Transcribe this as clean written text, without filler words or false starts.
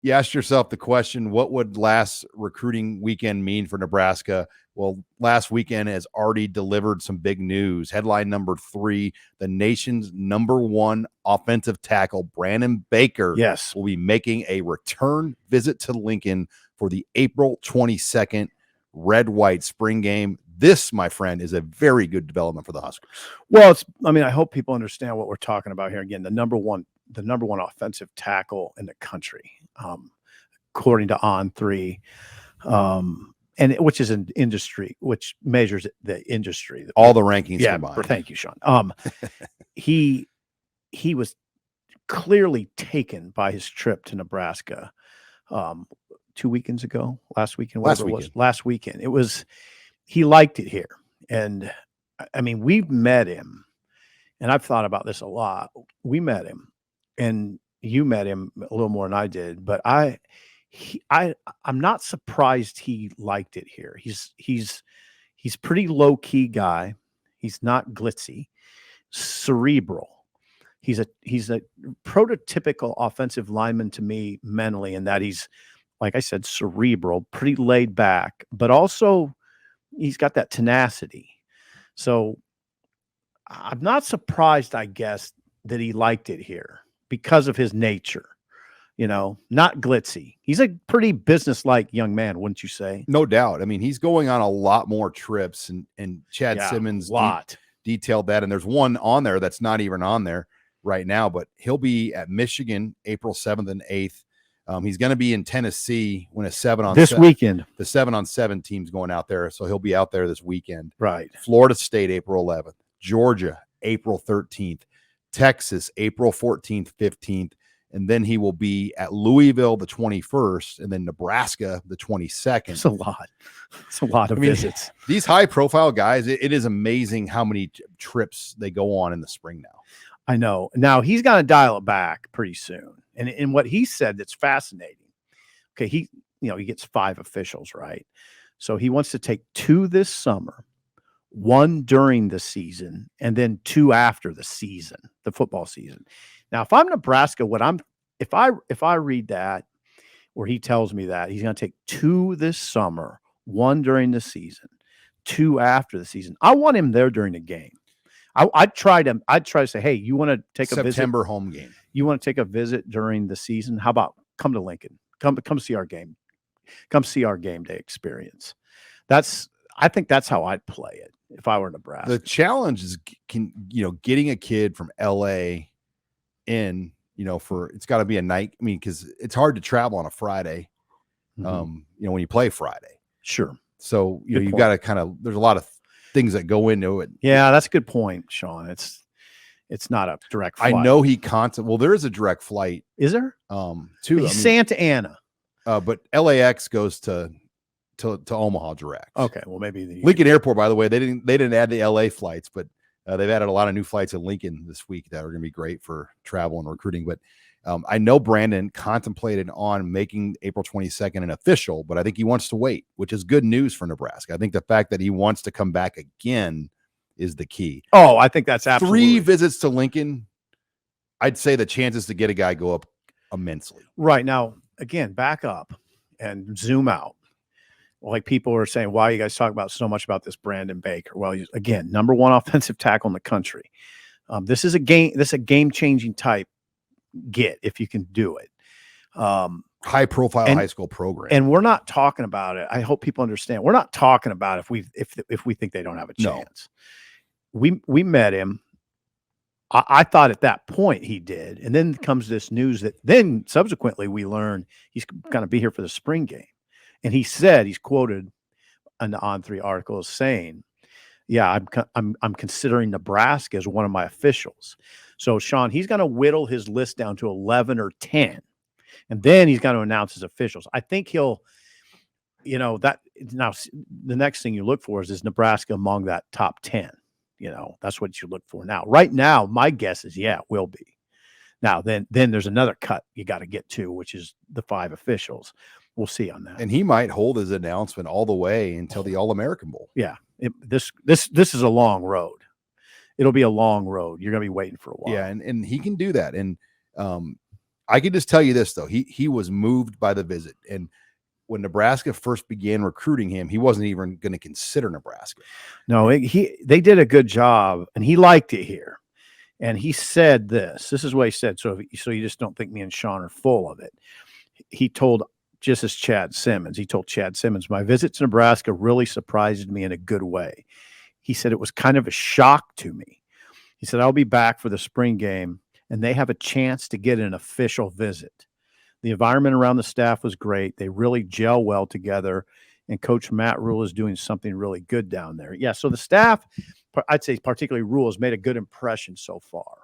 You asked yourself the question, what would last recruiting weekend mean for Nebraska? Well, last weekend has already delivered some big news. Headline number 3, the nation's #1 offensive tackle, Brandon Baker, will be making a return visit to Lincoln for the April 22nd red-white spring game. This, my friend, is a very good development for the Huskers. Well, I hope people understand what we're talking about here. Again, the number one offensive tackle in the country, according to On3, and which is an industry, which measures the industry. All the rankings combined. Thank you, Sean. He was clearly taken by his trip to Nebraska 2 weekends ago, last weekend. It was, he liked it here. And I mean, we've met him, and I've thought about this a lot. We met him, and you met him a little more than I did, but I'm not surprised he liked it here. He's pretty low key guy. He's not glitzy, cerebral. He's a prototypical offensive lineman to me mentally, in that he's, like I said, cerebral, pretty laid back, but also he's got that tenacity. So I'm not surprised, I guess, that he liked it here because of his nature. Not glitzy. He's a pretty business-like young man, wouldn't you say? No doubt. I mean, he's going on a lot more trips, and Chad Simmons detailed that. And there's one on there that's not even on there right now, but he'll be at Michigan April 7th and 8th. He's going to be in Tennessee when a 7-on-7 this weekend. The 7-on-7 team's going out there, so he'll be out there this weekend. Right. Florida State April 11th, Georgia April 13th, Texas April 14th, 15th, and then he will be at Louisville the 21st, and then Nebraska the 22nd. It's a lot. It's a lot of visits. These high-profile guys, it is amazing how many trips they go on in the spring now. I know. Now he's got to dial it back pretty soon. And what he said that's fascinating. Okay, he gets 5 officials, right? So he wants to take 2 this summer, 1 during the season, and then 2 after the season, the football season. Now, if I'm Nebraska, if I read that, where he tells me that he's going to take 2 this summer, 1 during the season, 2 after the season, I want him there during the game. I'd try to say, hey, you want to take a visit? September home game. You want to take a visit during the season? How about come to Lincoln? Come see our game. Come see our game day experience. I think that's how I'd play it if I were Nebraska. The challenge is getting a kid from LA in, it's got to be a night. I mean, because it's hard to travel on a Friday. When you play Friday. Sure. So you've got to there's a lot of things that go into it. Yeah, that's a good point, Sean. It's not a direct flight. I know there is a direct flight. Is there? Santa Ana. But LAX goes to Omaha direct. Okay, well maybe Lincoln Airport, by the way, they didn't add the LA flights, but they've added a lot of new flights in Lincoln this week that are going to be great for travel and recruiting. But I know Brandon contemplated on making April 22nd an official, but I think he wants to wait, which is good news for Nebraska. I think the fact that he wants to come back again is the key. Oh, I think that's absolutely 3 visits to Lincoln. I'd say the chances to get a guy go up immensely. Right. Now, again, back up and zoom out. Like people are saying, why are you guys talking about so much about this Brandon Baker? Well, again, #1 offensive tackle in the country. This is a game-changing type get if you can do it. High profile high school program. And we're not talking about it. I hope people understand. We're not talking about if we think they don't have a chance. No. We met him. I thought at that point he did. And then comes this news that then subsequently we learn he's going to be here for the spring game. And he said, he's quoted in the On3 article as saying, yeah, I'm considering Nebraska as one of my officials. So, Sean, he's going to whittle his list down to 11 or 10, and then he's going to announce his officials. I think he'll, that now the next thing you look for is Nebraska among that top 10. That's what you look for now. Right now, my guess is, yeah, it will be. Now, then there's another cut you got to get to, which is the 5 officials. We'll see on that. And he might hold his announcement all the way until the All-American Bowl. Yeah. This is a long road. It'll be a long road. You're going to be waiting for a while. Yeah, and he can do that. And I can just tell you this though. He was moved by the visit. And when Nebraska first began recruiting him, he wasn't even going to consider Nebraska. No, they did a good job, and he liked it here. And he said this. This is what he said. So you just don't think me and Sean are full of it. He told, just as Chad Simmons, he told Chad Simmons, my visit to Nebraska really surprised me in a good way. He said it was kind of a shock to me. He said, I'll be back for the spring game, and they have a chance to get an official visit. The environment around the staff was great. They really gel well together, and Coach Matt Rhule is doing something really good down there. Yeah, so the staff, I'd say particularly Rhule, has made a good impression so far.